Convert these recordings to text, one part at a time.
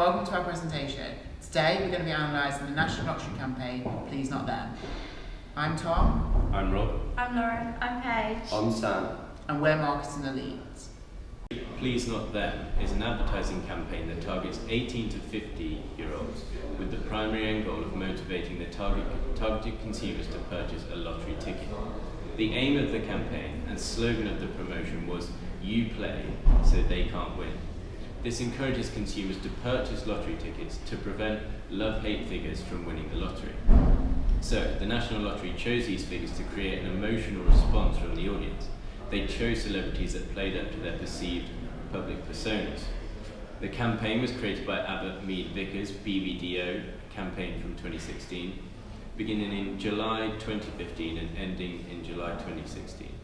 welcome to our presentation. Today we're going to be analysing the National Lottery campaign, Please Not Them. I'm Tom. I'm Rob. I'm Lauren. I'm Paige. I'm Sam. And we're marketing the leads. Please Not Them is an advertising campaign that targets 18 to 50-year-olds with the primary end goal of motivating the targeted consumers to purchase a lottery ticket. The aim of the campaign and slogan of the promotion was "You play so they can't win." This encourages consumers to purchase lottery tickets to prevent love-hate figures from winning the lottery. So, the National Lottery chose these figures to create an emotional response from the audience. They chose celebrities that played up to their perceived public personas. The campaign was created by Abbott Mead Vickers BBDO campaign from 2016, beginning in July 2015 and ending in July 2016.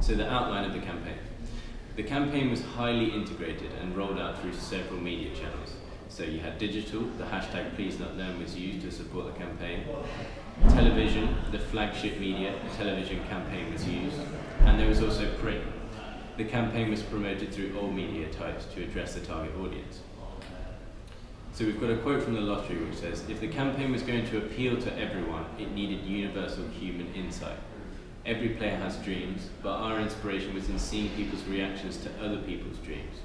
So the outline of the campaign. The campaign was highly integrated and rolled out through several media channels. So you had digital, the hashtag Please Not Them was used to support the campaign. Television, the flagship media, television campaign was used. And there was also print. The campaign was promoted through all media types to address the target audience. So we've got a quote from the lottery which says, "If the campaign was going to appeal to everyone, it needed universal human insight. Every player has dreams, but our inspiration was in seeing people's reactions to other people's dreams.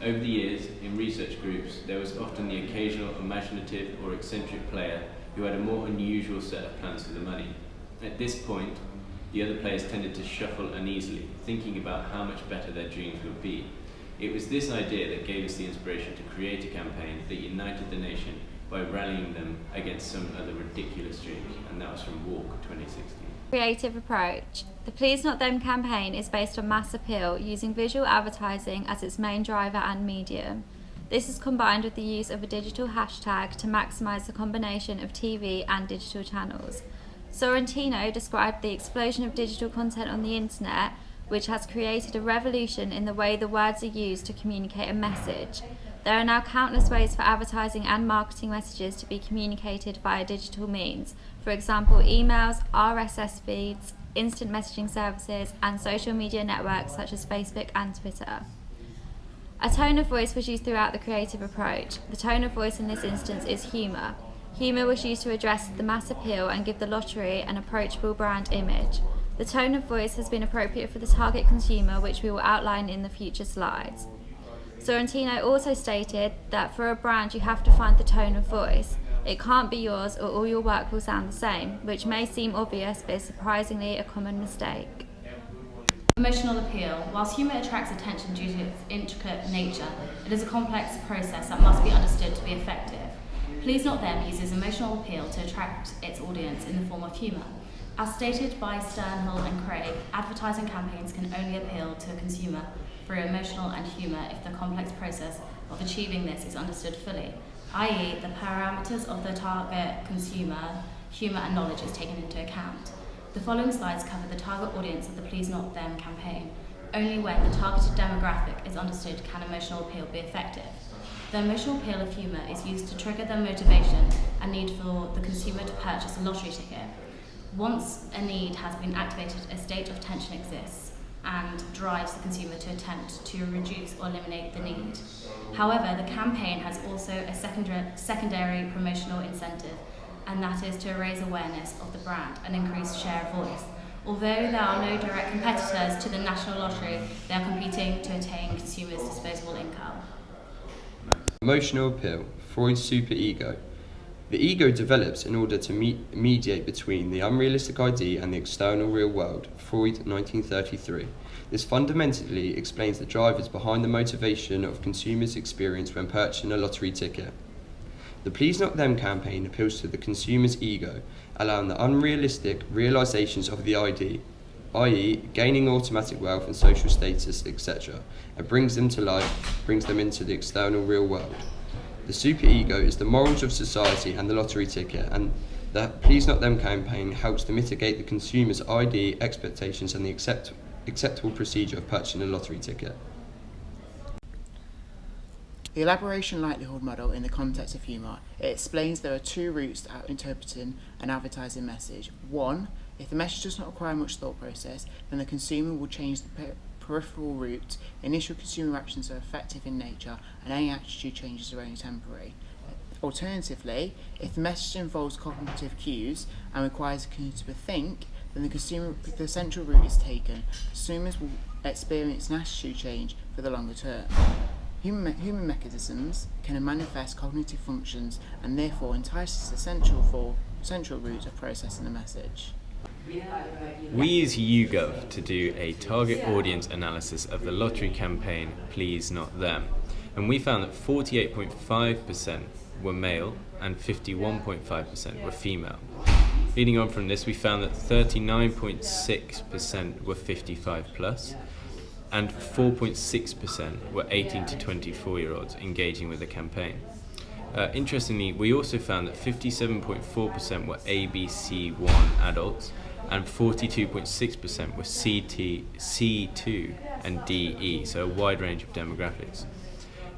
Over the years, in research groups, there was often the occasional imaginative or eccentric player who had a more unusual set of plans for the money. At this point, the other players tended to shuffle uneasily, thinking about how much better their dreams would be. It was this idea that gave us the inspiration to create a campaign that united the nation by rallying them against some other ridiculous dreams," and that was from Walk 2016. Creative approach. The Please Not Them campaign is based on mass appeal using visual advertising as its main driver and medium. This is combined with the use of a digital hashtag to maximise the combination of TV and digital channels. Sorrentino described the explosion of digital content on the internet, which has created a revolution in the way the words are used to communicate a message. There are now countless ways for advertising and marketing messages to be communicated via digital means, for example emails, RSS feeds, instant messaging services, and social media networks such as Facebook and Twitter. A tone of voice was used throughout the creative approach. The tone of voice in this instance is humour. Humour was used to address the mass appeal and give the lottery an approachable brand image. The tone of voice has been appropriate for the target consumer, which we will outline in the future slides. Sorrentino also stated that for a brand you have to find the tone of voice. It can't be yours or all your work will sound the same, which may seem obvious but is surprisingly a common mistake. Emotional appeal. Whilst humour attracts attention due to its intricate nature, it is a complex process that must be understood to be effective. Please Not Them uses emotional appeal to attract its audience in the form of humour. As stated by Sternhill and Craig, advertising campaigns can only appeal to a consumer through emotional and humour if the complex process of achieving this is understood fully, i.e. the parameters of the target consumer, humour and knowledge is taken into account. The following slides cover the target audience of the Please Not Them campaign. Only when the targeted demographic is understood can emotional appeal be effective. The emotional appeal of humour is used to trigger the motivation and need for the consumer to purchase a lottery ticket. Once a need has been activated, a state of tension exists and drives the consumer to attempt to reduce or eliminate the need. However, the campaign has also a secondary promotional incentive, and that is to raise awareness of the brand and increase share of voice. Although there are no direct competitors to the National Lottery, they are competing to attain consumers' disposable income. Emotional appeal. Freud's superego. The ego develops in order to mediate between the unrealistic idea and the external real world. Freud, 1933. This fundamentally explains the drivers behind the motivation of consumers' experience when purchasing a lottery ticket. The Please Not Them campaign appeals to the consumer's ego, allowing the unrealistic realizations of the idea, i.e. gaining automatic wealth and social status, etc., and brings them to life, brings them into the external real world. The superego is the morals of society and the lottery ticket, and the Please Not Them campaign helps to mitigate the consumer's idea, expectations, and the acceptable procedure of purchasing a lottery ticket. The elaboration likelihood model in the context of humour, it explains there are two routes to interpreting an advertising message. One, if the message does not require much thought process, then the consumer will change the peripheral route, initial consumer actions are effective in nature and any attitude changes are only temporary. Alternatively, if the message involves cognitive cues and requires a consumer to think, then the central route is taken. Consumers will experience an attitude change for the longer term. Human mechanisms can manifest cognitive functions and therefore entices the central route of processing the message. We use YouGov to do a target audience analysis of the lottery campaign Please Not Them, and we found that 48.5% were male and 51.5% were female. Leading on from this, we found that 39.6% were 55 plus and 4.6% were 18 to 24-year-olds engaging with the campaign. Interestingly, we also found that 57.4% were ABC1 adults and 42.6% were C2 and DE, so a wide range of demographics.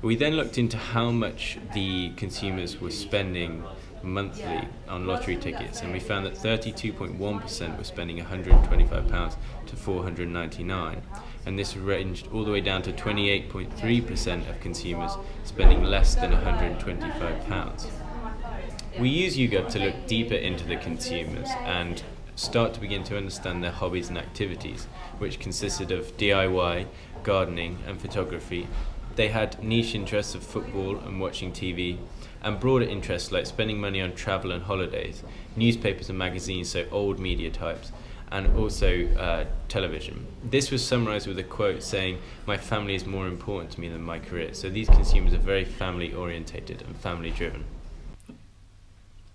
We then looked into how much the consumers were spending monthly on lottery tickets, and we found that 32.1% were spending £125 to £499, and this ranged all the way down to 28.3% of consumers spending less than £125. We use YouGov to look deeper into the consumers and start to begin to understand their hobbies and activities, which consisted of DIY, gardening and photography. They had niche interests of football and watching TV, and broader interests like spending money on travel and holidays, newspapers and magazines, so old media types, and also television. This was summarised with a quote saying, "My family is more important to me than my career." So these consumers are very family orientated and family driven.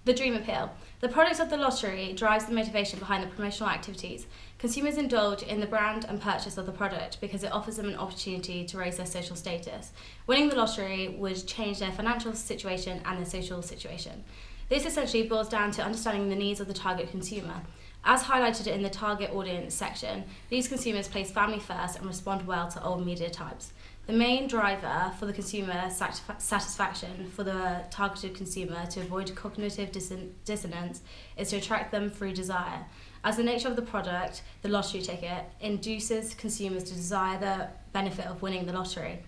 The dream appeal. The product of the lottery drives the motivation behind the promotional activities. Consumers indulge in the brand and purchase of the product because it offers them an opportunity to raise their social status. Winning the lottery would change their financial situation and their social situation. This essentially boils down to understanding the needs of the target consumer. As highlighted in the target audience section, these consumers place family first and respond well to old media types. The main driver for the consumer satisfaction for the targeted consumer to avoid cognitive dissonance is to attract them through desire. As the nature of the product, the lottery ticket, induces consumers to desire the benefit of winning the lottery.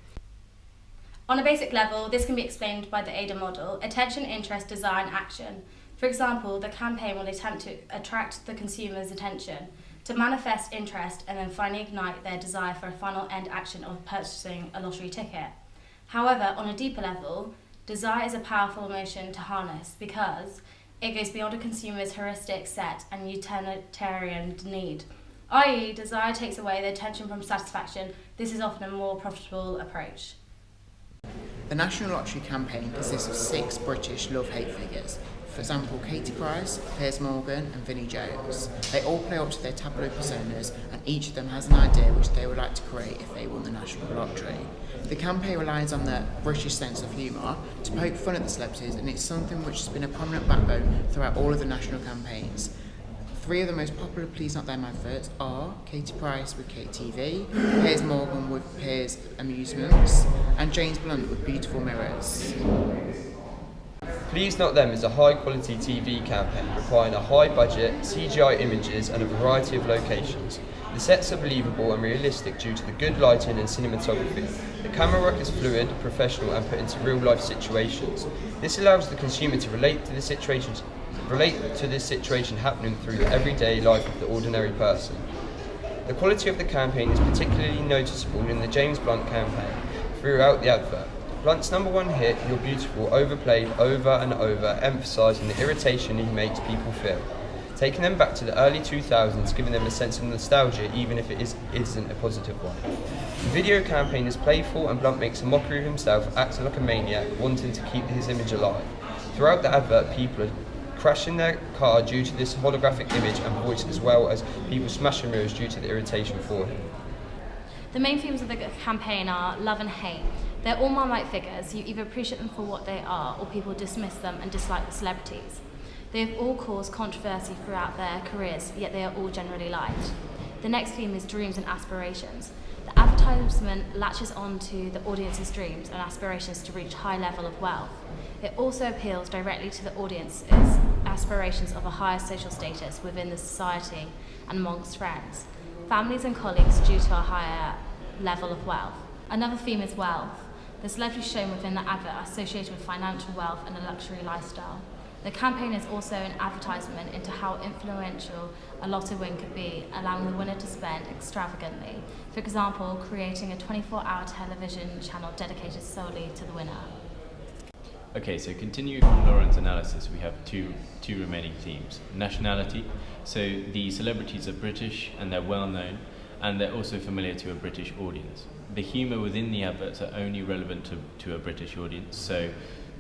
On a basic level, this can be explained by the ADA model: attention, interest, desire and action. For example, the campaign will attempt to attract the consumer's attention, to manifest interest and then finally ignite their desire for a final end action of purchasing a lottery ticket. However, on a deeper level, desire is a powerful emotion to harness because it goes beyond a consumer's heuristic set and utilitarian need, i.e. desire takes away the attention from satisfaction. This is often a more profitable approach. The National Lottery campaign consists of 6 British love-hate figures. For example, Katie Price, Piers Morgan and Vinnie Jones. They all play up to their tableau personas and each of them has an idea which they would like to create if they won the National Lottery. The campaign relies on their British sense of humour to poke fun at the celebrities, and it's something which has been a prominent backbone throughout all of the national campaigns. 3 of the most popular Please Not Them adverts are Katie Price with KTV, Piers Morgan with Piers Amusements and James Blunt with Beautiful Mirrors. Please Not Them is a high-quality TV campaign requiring a high-budget, CGI images and a variety of locations. The sets are believable and realistic due to the good lighting and cinematography. The camera work is fluid, professional and put into real-life situations. This allows the consumer to relate to this situation happening through the everyday life of the ordinary person. The quality of the campaign is particularly noticeable in the James Blunt campaign throughout the advert. Blunt's #1 hit, You're Beautiful, overplayed over and over, emphasising the irritation he makes people feel, taking them back to the early 2000s, giving them a sense of nostalgia even if it isn't a positive one. The video campaign is playful and Blunt makes a mockery of himself, acting like a maniac, wanting to keep his image alive. Throughout the advert, people are crashing their car due to this holographic image and voice, as well as people smashing mirrors due to the irritation for him. The main themes of the campaign are love and hate. They're all Marmite figures. You either appreciate them for what they are or people dismiss them and dislike the celebrities. They have all caused controversy throughout their careers, yet they are all generally liked. The next theme is dreams and aspirations. The advertisement latches on to the audience's dreams and aspirations to reach a high level of wealth. It also appeals directly to the audience's aspirations of a higher social status within the society and amongst friends, families and colleagues due to a higher level of wealth. Another theme is wealth. The celebrities shown within the advert are associated with financial wealth and a luxury lifestyle. The campaign is also an advertisement into how influential a lotto win could be, allowing the winner to spend extravagantly. For example, creating a 24-hour television channel dedicated solely to the winner. Okay, so continuing from Lauren's analysis, we have two remaining themes. Nationality, so the celebrities are British and they're well known, and they're also familiar to a British audience. The humour within the adverts are only relevant to a British audience, so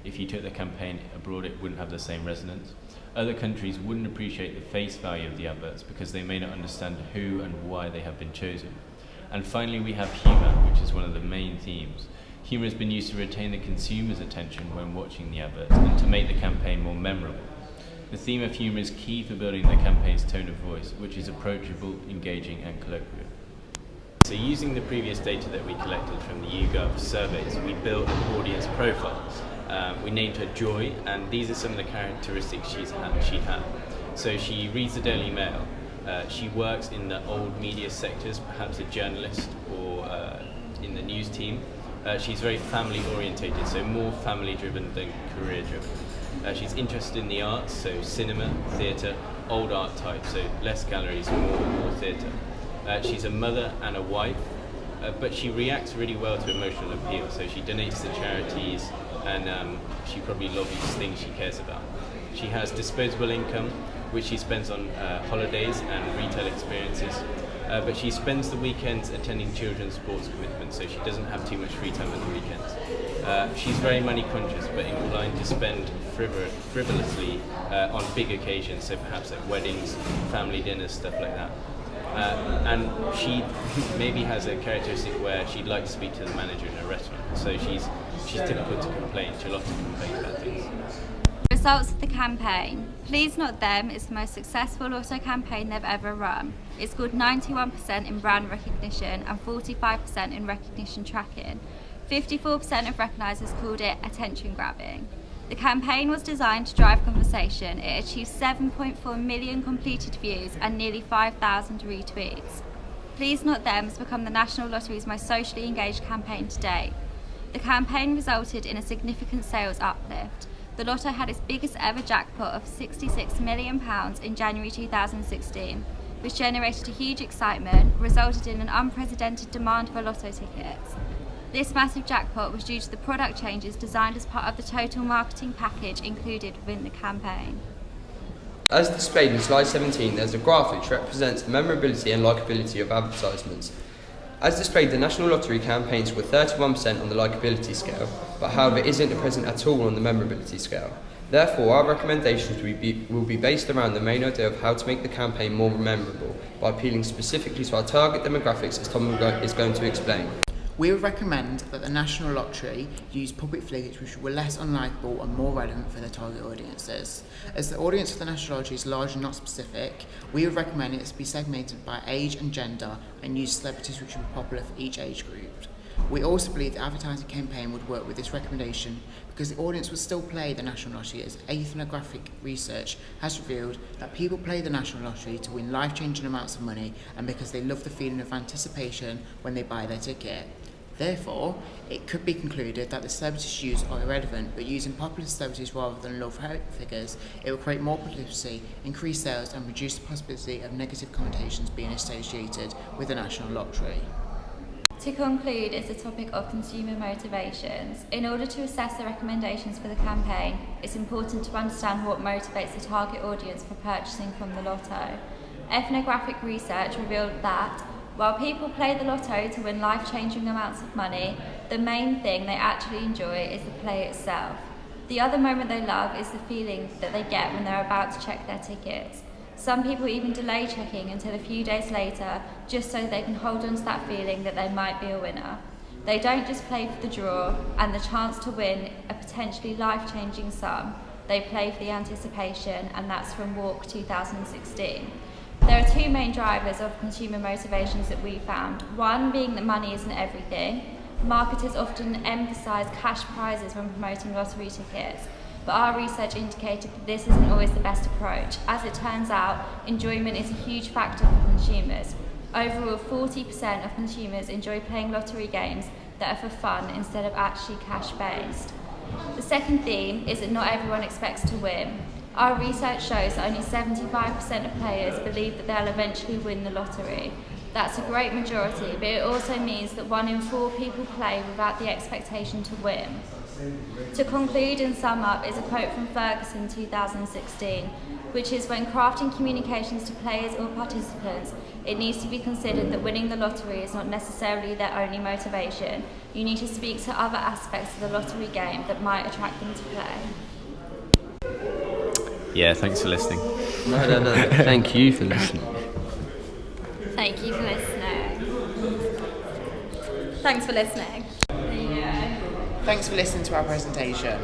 if you took the campaign abroad it wouldn't have the same resonance. Other countries wouldn't appreciate the face value of the adverts because they may not understand who and why they have been chosen. And finally we have humour, which is one of the main themes. Humour has been used to retain the consumer's attention when watching the adverts and to make the campaign more memorable. The theme of humour is key for building the campaign's tone of voice, which is approachable, engaging and colloquial. So using the previous data that we collected from the YouGov surveys, we built an audience profile. We named her Joy, and these are some of the characteristics she'd had. So she reads the Daily Mail, she works in the old media sectors, perhaps a journalist or in the news team. She's very family orientated, so more family driven than career driven. She's interested in the arts, so cinema, theatre, old art type, so less galleries, more theatre. She's a mother and a wife, but she reacts really well to emotional appeal, so she donates to charities and she probably lobbies things she cares about. She has disposable income, which she spends on holidays and retail experiences, but she spends the weekends attending children's sports commitments, so she doesn't have too much free time on the weekends. She's very money conscious, but inclined to spend frivolously on big occasions, so perhaps at weddings, family dinners, stuff like that. And she maybe has a characteristic where she'd like to speak to the manager in a restaurant, so she's typical to complain. She'll often complain about things. Results of the campaign. Please Not Them is the most successful Lotto campaign they've ever run. It scored 91% in brand recognition and 45% in recognition tracking. 54% of recognisers called it attention grabbing. The campaign was designed to drive conversation. It achieved 7.4 million completed views and nearly 5,000 retweets. Please Not Them has become the National Lottery's most socially engaged campaign to date. The campaign resulted in a significant sales uplift. The Lotto had its biggest ever jackpot of £66 million in January 2016, which generated a huge excitement, resulted in an unprecedented demand for Lotto tickets. This massive jackpot was due to the product changes designed as part of the total marketing package included within the campaign. As displayed in slide 17, there's a graph which represents the memorability and likability of advertisements. As displayed, the National Lottery campaign scored 31% on the likability scale, but however isn't present at all on the memorability scale. Therefore, our recommendations will be based around the main idea of how to make the campaign more memorable by appealing specifically to our target demographics, as Tom is going to explain. We would recommend that the National Lottery use public figures which were less unlikable and more relevant for their target audiences. As the audience of the National Lottery is large and not specific, we would recommend it to be segmented by age and gender and use celebrities which are popular for each age group. We also believe the advertising campaign would work with this recommendation because the audience would still play the National Lottery, as ethnographic research has revealed that people play the National Lottery to win life-changing amounts of money and because they love the feeling of anticipation when they buy their ticket. Therefore, it could be concluded that the celebrities used are irrelevant, but using popular celebrities rather than love figures, it will create more publicity, increase sales and reduce the possibility of negative connotations being associated with the National Lottery. To conclude is the topic of consumer motivations. In order to assess the recommendations for the campaign, it's important to understand what motivates the target audience for purchasing from the Lotto. Ethnographic research revealed that while people play the Lotto to win life-changing amounts of money, the main thing they actually enjoy is the play itself. The other moment they love is the feeling that they get when they're about to check their tickets. Some people even delay checking until a few days later, just so they can hold on to that feeling that they might be a winner. They don't just play for the draw and the chance to win a potentially life-changing sum. They play for the anticipation, and that's from Walk 2016. There are two main drivers of consumer motivations that we found. One being that money isn't everything. Marketers often emphasise cash prizes when promoting lottery tickets, but our research indicated that this isn't always the best approach. As it turns out, enjoyment is a huge factor for consumers. Overall, 40% of consumers enjoy playing lottery games that are for fun instead of actually cash-based. The second theme is that not everyone expects to win. Our research shows that only 75% of players believe that they'll eventually win the lottery. That's a great majority, but it also means that 1 in 4 people play without the expectation to win. To conclude and sum up is a quote from Ferguson 2016, which is, when crafting communications to players or participants, it needs to be considered that winning the lottery is not necessarily their only motivation. You need to speak to other aspects of the lottery game that might attract them to play. Yeah, thanks for listening. No. Thank you for listening. Thank you for listening. Thanks for listening. Thanks for listening to our presentation.